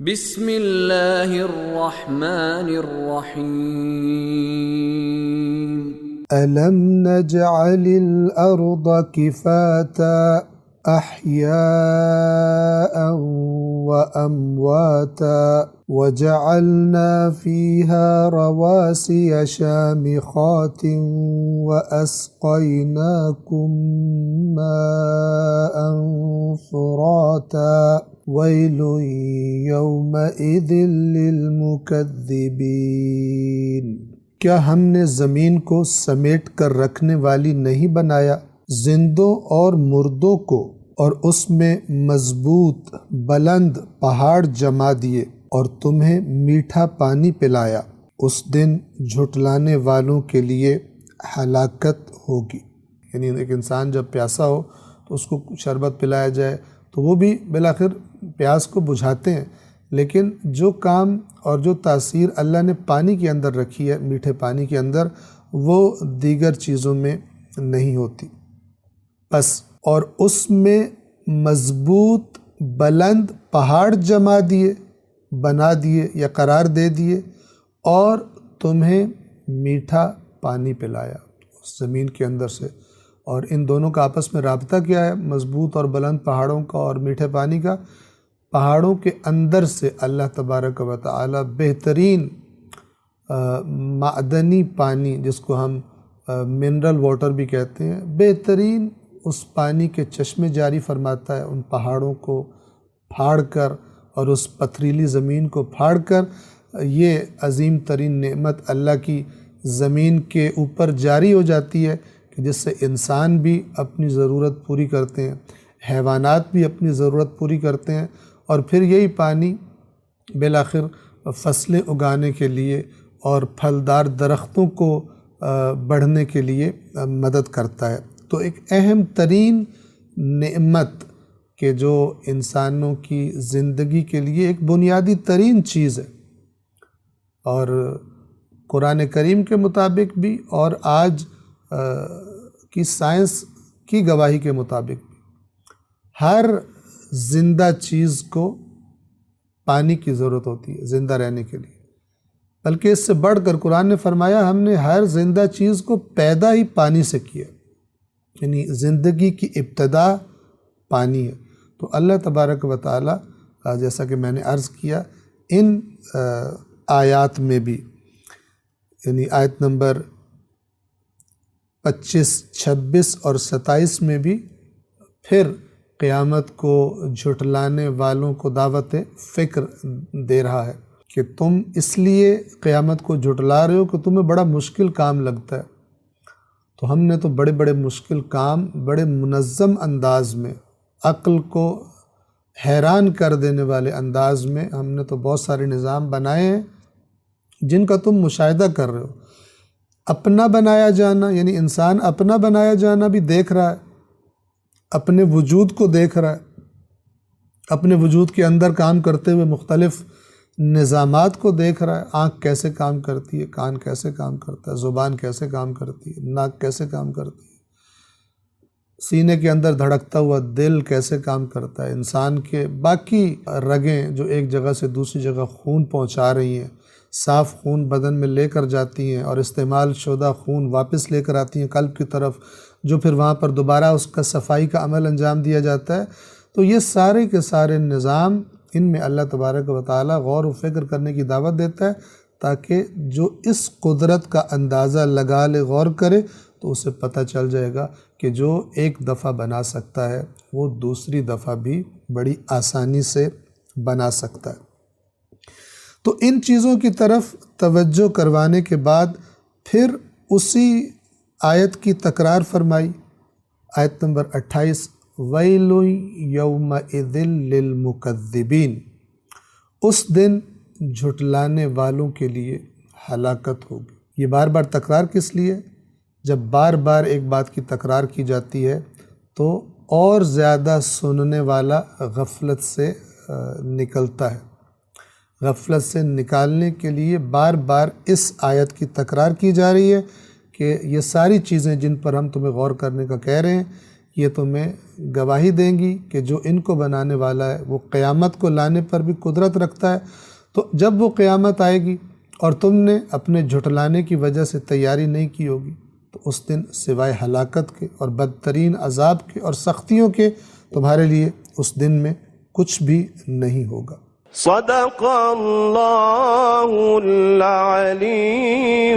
بسم اللہ الرحمن الرحیم ألم نجعل الأرض كفاتا أحياء وأمواتا وجعلنا فيها رواسي شامخات وأسقيناكم ماء فراتا ويل يومئذ للمكذبين۔ کیا ہم نے زمین کو سمیٹ کر رکھنے والی نہیں بنایا، زندوں اور مردوں کو، اور اس میں مضبوط بلند پہاڑ جما دیے اور تمہیں میٹھا پانی پلایا۔ اس دن جھٹلانے والوں کے لیے ہلاکت ہوگی۔ یعنی ایک انسان جب پیاسا ہو تو اس کو شربت پلایا جائے تو وہ بھی بالآخر پیاس کو بجھاتے ہیں، لیکن جو کام اور جو تاثیر اللہ نے پانی کے اندر رکھی ہے، میٹھے پانی کے اندر، وہ دیگر چیزوں میں نہیں ہوتی۔ بس اور اس میں مضبوط بلند پہاڑ جما دیے، بنا دیے یا قرار دے دیے، اور تمہیں میٹھا پانی پلایا اس زمین کے اندر سے۔ اور ان دونوں کا آپس میں رابطہ کیا ہے؟ مضبوط اور بلند پہاڑوں کا اور میٹھے پانی کا۔ پہاڑوں کے اندر سے اللہ تبارک و تعالی بہترین معدنی پانی، جس کو ہم منرل واٹر بھی کہتے ہیں، بہترین اس پانی کے چشمے جاری فرماتا ہے ان پہاڑوں کو پھاڑ کر اور اس پتھریلی زمین کو پھاڑ کر۔ یہ عظیم ترین نعمت اللہ کی زمین کے اوپر جاری ہو جاتی ہے کہ جس سے انسان بھی اپنی ضرورت پوری کرتے ہیں، حیوانات بھی اپنی ضرورت پوری کرتے ہیں، اور پھر یہی پانی بالآخر فصلیں اگانے کے لیے اور پھلدار درختوں کو بڑھنے کے لیے مدد کرتا ہے۔ تو ایک اہم ترین نعمت کہ جو انسانوں کی زندگی کے لیے ایک بنیادی ترین چیز ہے، اور قرآن کریم کے مطابق بھی اور آج کی سائنس کی گواہی کے مطابق بھی ہر زندہ چیز کو پانی کی ضرورت ہوتی ہے زندہ رہنے کے لیے، بلکہ اس سے بڑھ کر قرآن نے فرمایا ہم نے ہر زندہ چیز کو پیدا ہی پانی سے کیا، یعنی زندگی کی ابتدا پانی ہے۔ تو اللہ تبارک و تعالی، جیسا کہ میں نے عرض کیا، ان آیات میں بھی، یعنی آیت نمبر 25، 26 اور 27 میں بھی پھر قیامت کو جھٹلانے والوں کو دعوت فکر دے رہا ہے کہ تم اس لیے قیامت کو جھٹلا رہے ہو کہ تمہیں بڑا مشکل کام لگتا ہے۔ تو ہم نے تو بڑے بڑے مشکل کام بڑے منظم انداز میں، عقل کو حیران کر دینے والے انداز میں ہم نے تو بہت سارے نظام بنائے ہیں جن کا تم مشاہدہ کر رہے ہو۔ اپنا بنایا جانا، یعنی انسان اپنا بنایا جانا بھی دیکھ رہا ہے، اپنے وجود کو دیکھ رہا ہے، اپنے وجود کے اندر کام کرتے ہوئے مختلف نظامات کو دیکھ رہا ہے۔ آنکھ کیسے کام کرتی ہے، کان کیسے کام کرتا ہے، زبان کیسے کام کرتی ہے، ناک کیسے کام کرتی ہے، سینے کے اندر دھڑکتا ہوا دل کیسے کام کرتا ہے، انسان کے باقی رگیں جو ایک جگہ سے دوسری جگہ خون پہنچا رہی ہیں، صاف خون بدن میں لے کر جاتی ہیں اور استعمال شدہ خون واپس لے کر آتی ہیں قلب کی طرف، جو پھر وہاں پر دوبارہ اس کا صفائی کا عمل انجام دیا جاتا ہے۔ تو یہ سارے کے سارے نظام، ان میں اللہ تبارک و تعالی غور و فکر کرنے کی دعوت دیتا ہے، تاکہ جو اس قدرت کا اندازہ لگا لے، غور کرے، تو اسے پتہ چل جائے گا کہ جو ایک دفعہ بنا سکتا ہے وہ دوسری دفعہ بھی بڑی آسانی سے بنا سکتا ہے۔ تو ان چیزوں کی طرف توجہ کروانے کے بعد پھر اسی آیت کی تکرار فرمائی، آیت نمبر 28، وَيْلٌ يَوْمَئِذٍ لِّلْمُكَذِّبِينَ۔ اس دن جھٹلانے والوں کے لیے ہلاکت ہوگی۔ یہ بار بار تکرار کس لیے؟ جب بار بار ایک بات کی تکرار کی جاتی ہے تو اور زیادہ سننے والا غفلت سے نکلتا ہے۔ غفلت سے نکالنے کے لیے بار بار اس آیت کی تکرار کی جا رہی ہے کہ یہ ساری چیزیں جن پر ہم تمہیں غور کرنے کا کہہ رہے ہیں، یہ تمہیں گواہی دیں گی کہ جو ان کو بنانے والا ہے وہ قیامت کو لانے پر بھی قدرت رکھتا ہے۔ تو جب وہ قیامت آئے گی اور تم نے اپنے جھٹلانے کی وجہ سے تیاری نہیں کی ہوگی تو اس دن سوائے ہلاکت کے اور بدترین عذاب کے اور سختیوں کے تمہارے لیے اس دن میں کچھ بھی نہیں ہوگا۔ صدق اللہ العلی